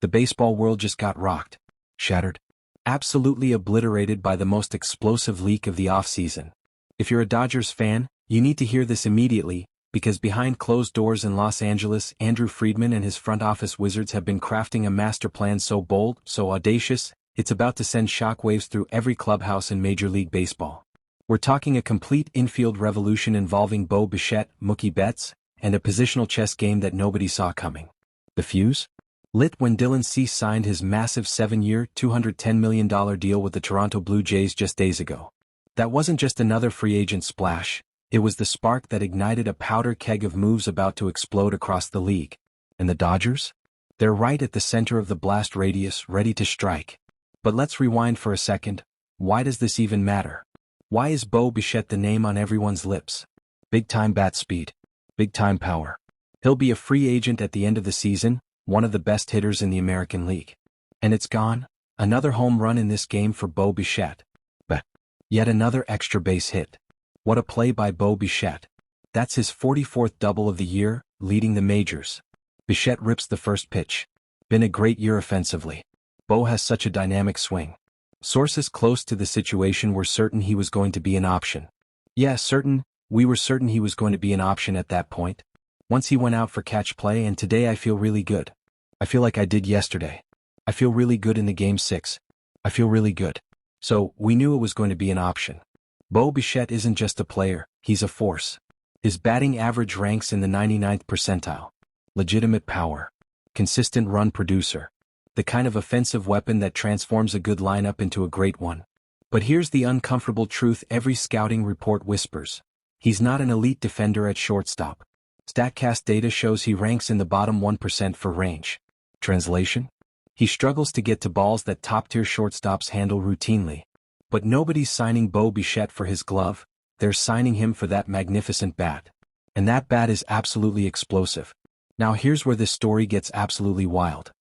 The baseball world just got rocked, shattered, absolutely obliterated by the most explosive leak of the offseason. If you're a Dodgers fan, you need to hear this immediately, because behind closed doors in Los Angeles, Andrew Friedman and his front office wizards have been crafting a master plan so bold, so audacious, it's about to send shockwaves through every clubhouse in Major League Baseball. We're talking a complete infield revolution involving Bo Bichette, Mookie Betts, and a positional chess game that nobody saw coming. The fuse? Lit when Dylan Cease signed his massive 7-year, $210 million deal with the Toronto Blue Jays just days ago. That wasn't just another free agent splash, it was the spark that ignited a powder keg of moves about to explode across the league. And the Dodgers? They're right at the center of the blast radius, ready to strike. But let's rewind for a second. Why does this even matter? Why is Bo Bichette the name on everyone's lips? Big-time bat speed. Big-time power. He'll be a free agent at the end of the season, one of the best hitters in the American League. And it's gone. Another home run in this game for Bo Bichette. But yet another extra base hit. What a play by Bo Bichette. That's his 44th double of the year, leading the majors. Bichette rips the first pitch. Been a great year offensively. Bo has such a dynamic swing. Sources close to the situation were certain he was going to be an option. Yeah, certain. We were certain he was going to be an option at that point. Once he went out for catch play, and today I feel really good. I feel like I did yesterday. I feel really good in the Game 6. I feel really good. So, we knew it was going to be an option. Bo Bichette isn't just a player, he's a force. His batting average ranks in the 99th percentile. Legitimate power. Consistent run producer. The kind of offensive weapon that transforms a good lineup into a great one. But here's the uncomfortable truth every scouting report whispers. He's not an elite defender at shortstop. StatCast data shows he ranks in the bottom 1% for range. Translation? He struggles to get to balls that top-tier shortstops handle routinely. But nobody's signing Bo Bichette for his glove, they're signing him for that magnificent bat. And that bat is absolutely explosive. Now here's where this story gets absolutely wild.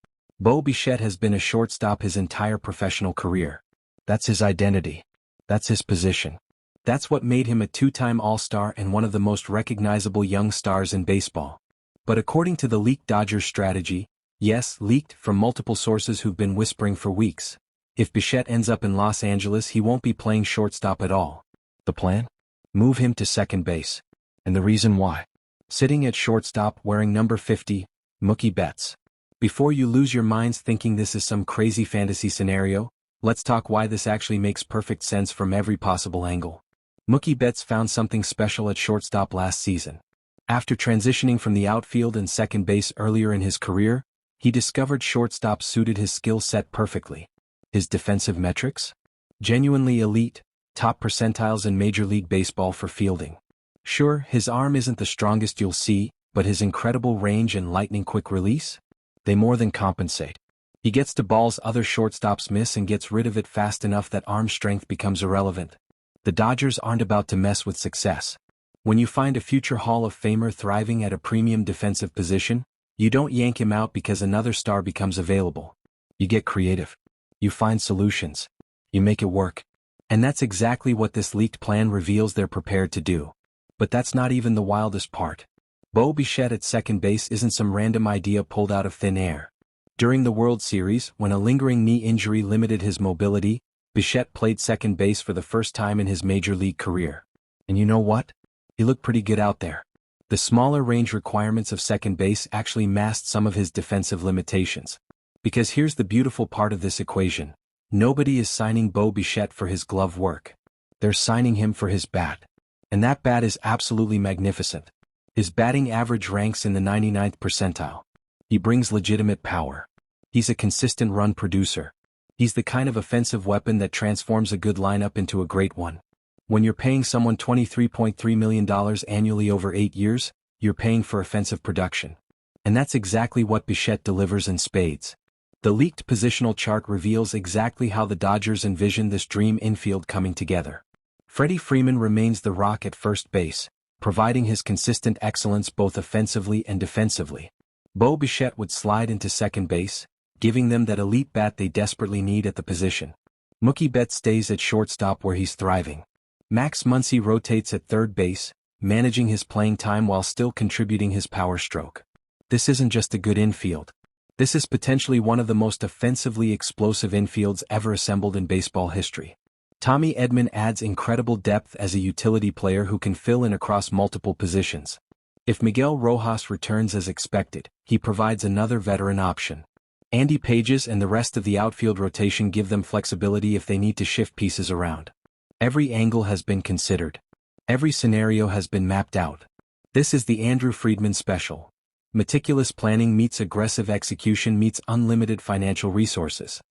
Bo Bichette has been a shortstop his entire professional career. That's his identity. That's his position. That's what made him a two-time All-Star and one of the most recognizable young stars in baseball. But according to the leaked Dodgers strategy, yes, leaked from multiple sources who've been whispering for weeks, if Bichette ends up in Los Angeles he won't be playing shortstop at all. The plan? Move him to second base. And the reason why? Sitting at shortstop wearing number 50, Mookie Betts. Before you lose your minds thinking this is some crazy fantasy scenario, let's talk why this actually makes perfect sense from every possible angle. Mookie Betts found something special at shortstop last season. After transitioning from the outfield and second base earlier in his career, he discovered shortstop suited his skill set perfectly. His defensive metrics? Genuinely elite, top percentiles in Major League Baseball for fielding. Sure, his arm isn't the strongest you'll see, but his incredible range and lightning-quick release? They more than compensate. He gets to balls other shortstops miss and gets rid of it fast enough that arm strength becomes irrelevant. The Dodgers aren't about to mess with success. When you find a future Hall of Famer thriving at a premium defensive position, you don't yank him out because another star becomes available. You get creative. You find solutions. You make it work. And that's exactly what this leaked plan reveals they're prepared to do. But that's not even the wildest part. Bo Bichette at second base isn't some random idea pulled out of thin air. During the World Series, when a lingering knee injury limited his mobility, Bichette played second base for the first time in his major league career. And you know what? He looked pretty good out there. The smaller range requirements of second base actually masked some of his defensive limitations. Because here's the beautiful part of this equation. Nobody is signing Bo Bichette for his glove work. They're signing him for his bat. And that bat is absolutely magnificent. His batting average ranks in the 99th percentile. He brings legitimate power. He's a consistent run producer. He's the kind of offensive weapon that transforms a good lineup into a great one. When you're paying someone $23.3 million annually over 8 years, you're paying for offensive production. And that's exactly what Bichette delivers in spades. The leaked positional chart reveals exactly how the Dodgers envision this dream infield coming together. Freddie Freeman remains the rock at first base, providing his consistent excellence both offensively and defensively. Bo Bichette would slide into second base, giving them that elite bat they desperately need at the position. Mookie Betts stays at shortstop where he's thriving. Max Muncy rotates at third base, managing his playing time while still contributing his power stroke. This isn't just a good infield. This is potentially one of the most offensively explosive infields ever assembled in baseball history. Tommy Edman adds incredible depth as a utility player who can fill in across multiple positions. If Miguel Rojas returns as expected, he provides another veteran option. Andy Pages and the rest of the outfield rotation give them flexibility if they need to shift pieces around. Every angle has been considered. Every scenario has been mapped out. This is the Andrew Friedman special. Meticulous planning meets aggressive execution meets unlimited financial resources.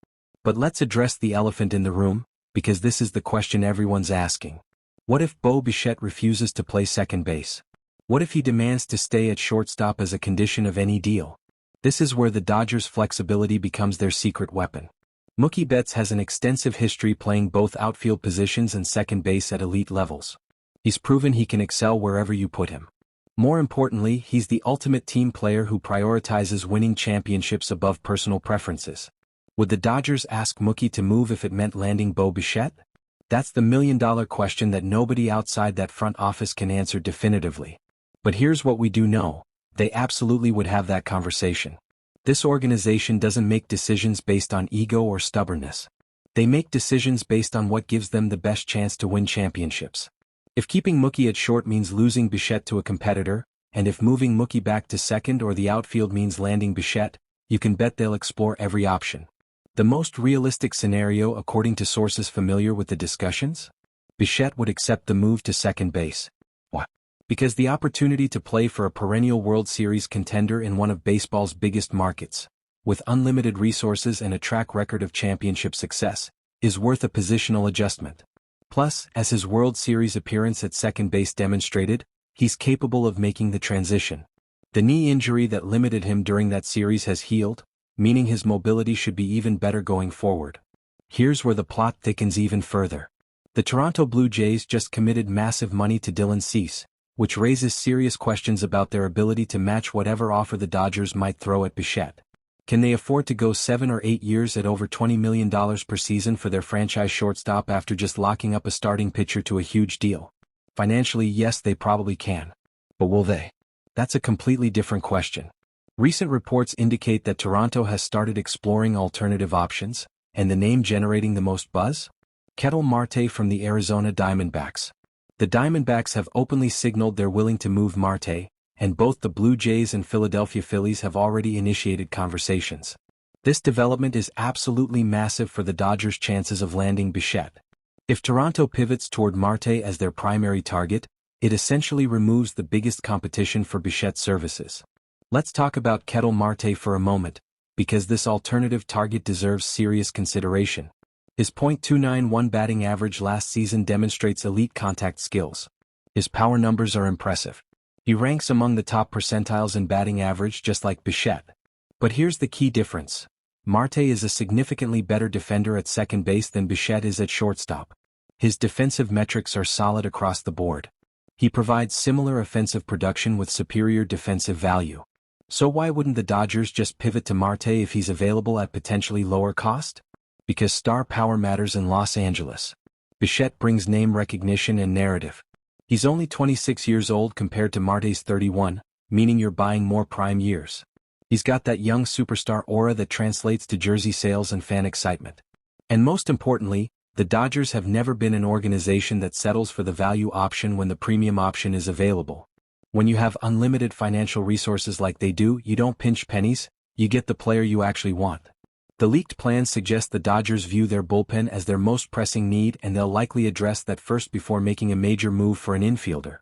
But let's address the elephant in the room, because this is the question everyone's asking. What if Bo Bichette refuses to play second base? What if he demands to stay at shortstop as a condition of any deal? This is where the Dodgers' flexibility becomes their secret weapon. Mookie Betts has an extensive history playing both outfield positions and second base at elite levels. He's proven he can excel wherever you put him. More importantly, he's the ultimate team player who prioritizes winning championships above personal preferences. Would the Dodgers ask Mookie to move if it meant landing Bo Bichette? That's the million-dollar question that nobody outside that front office can answer definitively. But here's what we do know. They absolutely would have that conversation. This organization doesn't make decisions based on ego or stubbornness. They make decisions based on what gives them the best chance to win championships. If keeping Mookie at short means losing Bichette to a competitor, and if moving Mookie back to second or the outfield means landing Bichette, you can bet they'll explore every option. The most realistic scenario, according to sources familiar with the discussions? Bichette would accept the move to second base. Why? Because the opportunity to play for a perennial World Series contender in one of baseball's biggest markets, with unlimited resources and a track record of championship success, is worth a positional adjustment. Plus, as his World Series appearance at second base demonstrated, he's capable of making the transition. The knee injury that limited him during that series has healed, meaning his mobility should be even better going forward. Here's where the plot thickens even further. The Toronto Blue Jays just committed massive money to Dylan Cease, which raises serious questions about their ability to match whatever offer the Dodgers might throw at Bichette. Can they afford to go 7 or 8 years at over $20 million per season for their franchise shortstop after just locking up a starting pitcher to a huge deal? Financially, yes, they probably can. But will they? That's a completely different question. Recent reports indicate that Toronto has started exploring alternative options, and the name generating the most buzz? Ketel Marte from the Arizona Diamondbacks. The Diamondbacks have openly signaled they're willing to move Marte, and both the Blue Jays and Philadelphia Phillies have already initiated conversations. This development is absolutely massive for the Dodgers' chances of landing Bichette. If Toronto pivots toward Marte as their primary target, it essentially removes the biggest competition for Bichette's services. Let's talk about Ketel Marte for a moment, because this alternative target deserves serious consideration. His .291 batting average last season demonstrates elite contact skills. His power numbers are impressive. He ranks among the top percentiles in batting average just like Bichette. But here's the key difference. Marte is a significantly better defender at second base than Bichette is at shortstop. His defensive metrics are solid across the board. He provides similar offensive production with superior defensive value. So why wouldn't the Dodgers just pivot to Marte if he's available at potentially lower cost? Because star power matters in Los Angeles. Bichette brings name recognition and narrative. He's only 26 years old compared to Marte's 31, meaning you're buying more prime years. He's got that young superstar aura that translates to jersey sales and fan excitement. And most importantly, the Dodgers have never been an organization that settles for the value option when the premium option is available. When you have unlimited financial resources like they do, you don't pinch pennies, you get the player you actually want. The leaked plans suggest the Dodgers view their bullpen as their most pressing need, and they'll likely address that first before making a major move for an infielder.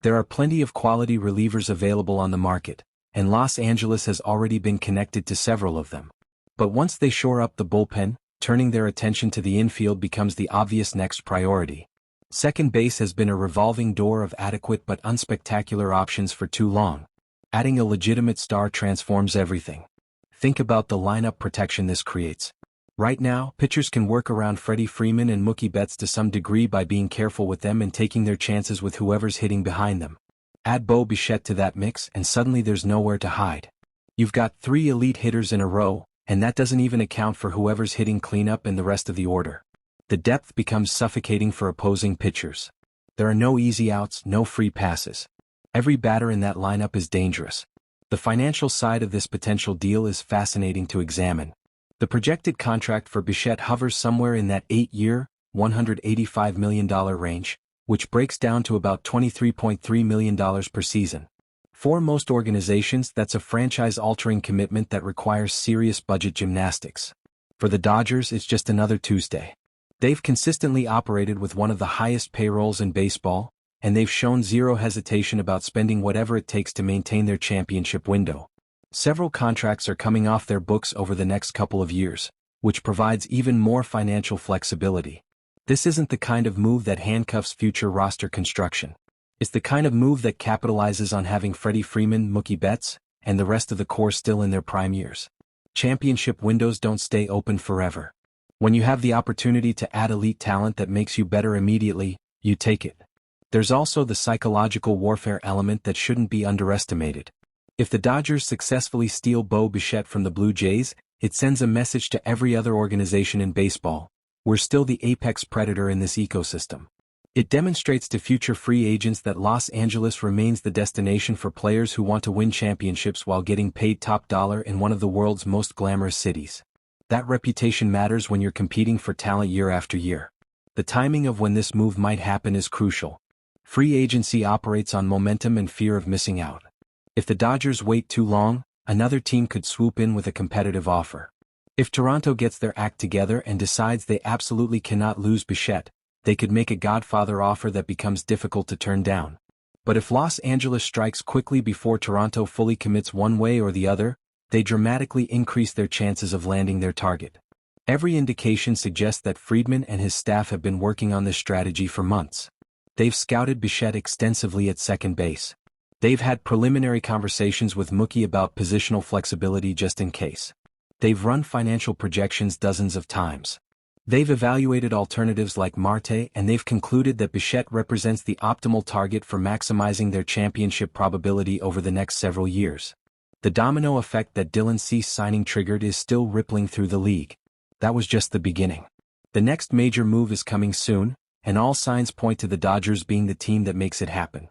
There are plenty of quality relievers available on the market, and Los Angeles has already been connected to several of them. But once they shore up the bullpen, turning their attention to the infield becomes the obvious next priority. Second base has been a revolving door of adequate but unspectacular options for too long. Adding a legitimate star transforms everything. Think about the lineup protection this creates. Right now, pitchers can work around Freddie Freeman and Mookie Betts to some degree by being careful with them and taking their chances with whoever's hitting behind them. Add Bo Bichette to that mix and suddenly there's nowhere to hide. You've got 3 elite hitters in a row, and that doesn't even account for whoever's hitting cleanup and the rest of the order. The depth becomes suffocating for opposing pitchers. There are no easy outs, no free passes. Every batter in that lineup is dangerous. The financial side of this potential deal is fascinating to examine. The projected contract for Bichette hovers somewhere in that 8-year, $185 million range, which breaks down to about $23.3 million per season. For most organizations, that's a franchise-altering commitment that requires serious budget gymnastics. For the Dodgers, it's just another Tuesday. They've consistently operated with one of the highest payrolls in baseball, and they've shown zero hesitation about spending whatever it takes to maintain their championship window. Several contracts are coming off their books over the next couple of years, which provides even more financial flexibility. This isn't the kind of move that handcuffs future roster construction. It's the kind of move that capitalizes on having Freddie Freeman, Mookie Betts, and the rest of the core still in their prime years. Championship windows don't stay open forever. When you have the opportunity to add elite talent that makes you better immediately, you take it. There's also the psychological warfare element that shouldn't be underestimated. If the Dodgers successfully steal Bo Bichette from the Blue Jays, it sends a message to every other organization in baseball: we're still the apex predator in this ecosystem. It demonstrates to future free agents that Los Angeles remains the destination for players who want to win championships while getting paid top dollar in one of the world's most glamorous cities. That reputation matters when you're competing for talent year after year. The timing of when this move might happen is crucial. Free agency operates on momentum and fear of missing out. If the Dodgers wait too long, another team could swoop in with a competitive offer. If Toronto gets their act together and decides they absolutely cannot lose Bichette, they could make a Godfather offer that becomes difficult to turn down. But if Los Angeles strikes quickly before Toronto fully commits one way or the other, they dramatically increase their chances of landing their target. Every indication suggests that Friedman and his staff have been working on this strategy for months. They've scouted Bichette extensively at second base. They've had preliminary conversations with Mookie about positional flexibility just in case. They've run financial projections dozens of times. They've evaluated alternatives like Marte, and they've concluded that Bichette represents the optimal target for maximizing their championship probability over the next several years. The domino effect that Dylan Cease signing triggered is still rippling through the league. That was just the beginning. The next major move is coming soon, and all signs point to the Dodgers being the team that makes it happen.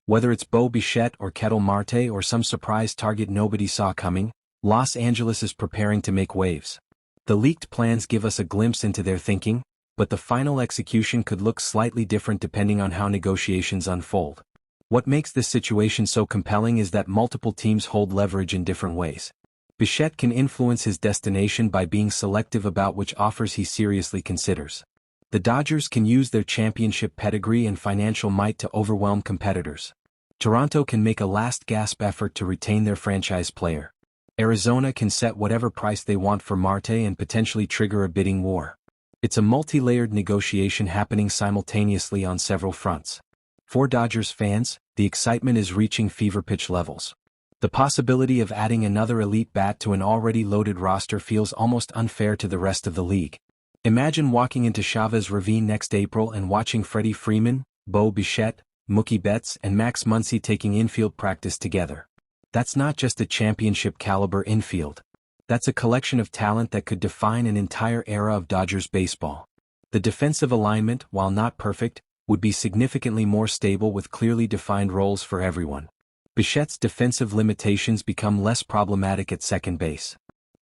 Whether it's Bo Bichette or Ketel Marte or some surprise target nobody saw coming, Los Angeles is preparing to make waves. The leaked plans give us a glimpse into their thinking, but the final execution could look slightly different depending on how negotiations unfold. What makes this situation so compelling is that multiple teams hold leverage in different ways. Bichette can influence his destination by being selective about which offers he seriously considers. The Dodgers can use their championship pedigree and financial might to overwhelm competitors. Toronto can make a last-gasp effort to retain their franchise player. Arizona can set whatever price they want for Marte and potentially trigger a bidding war. It's a multi-layered negotiation happening simultaneously on several fronts. For Dodgers fans, the excitement is reaching fever pitch levels. The possibility of adding another elite bat to an already loaded roster feels almost unfair to the rest of the league. Imagine walking into Chavez Ravine next April and watching Freddie Freeman, Bo Bichette, Mookie Betts, and Max Muncy taking infield practice together. That's not just a championship-caliber infield. That's a collection of talent that could define an entire era of Dodgers baseball. The defensive alignment, while not perfect, would be significantly more stable with clearly defined roles for everyone. Bichette's defensive limitations become less problematic at second base.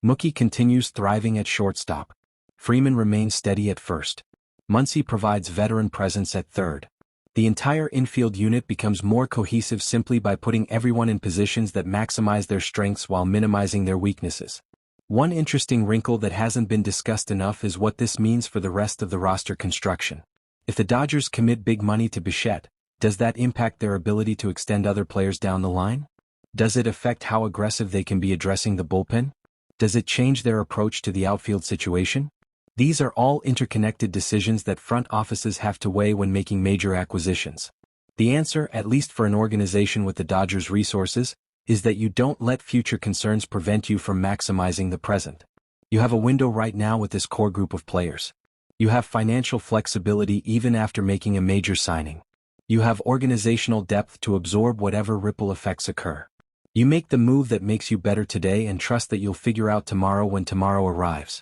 Mookie continues thriving at shortstop. Freeman remains steady at first. Muncy provides veteran presence at third. The entire infield unit becomes more cohesive simply by putting everyone in positions that maximize their strengths while minimizing their weaknesses. One interesting wrinkle that hasn't been discussed enough is what this means for the rest of the roster construction. If the Dodgers commit big money to Bichette, does that impact their ability to extend other players down the line? Does it affect how aggressive they can be addressing the bullpen? Does it change their approach to the outfield situation? These are all interconnected decisions that front offices have to weigh when making major acquisitions. The answer, at least for an organization with the Dodgers' resources, is that you don't let future concerns prevent you from maximizing the present. You have a window right now with this core group of players. You have financial flexibility even after making a major signing. You have organizational depth to absorb whatever ripple effects occur. You make the move that makes you better today and trust that you'll figure out tomorrow when tomorrow arrives.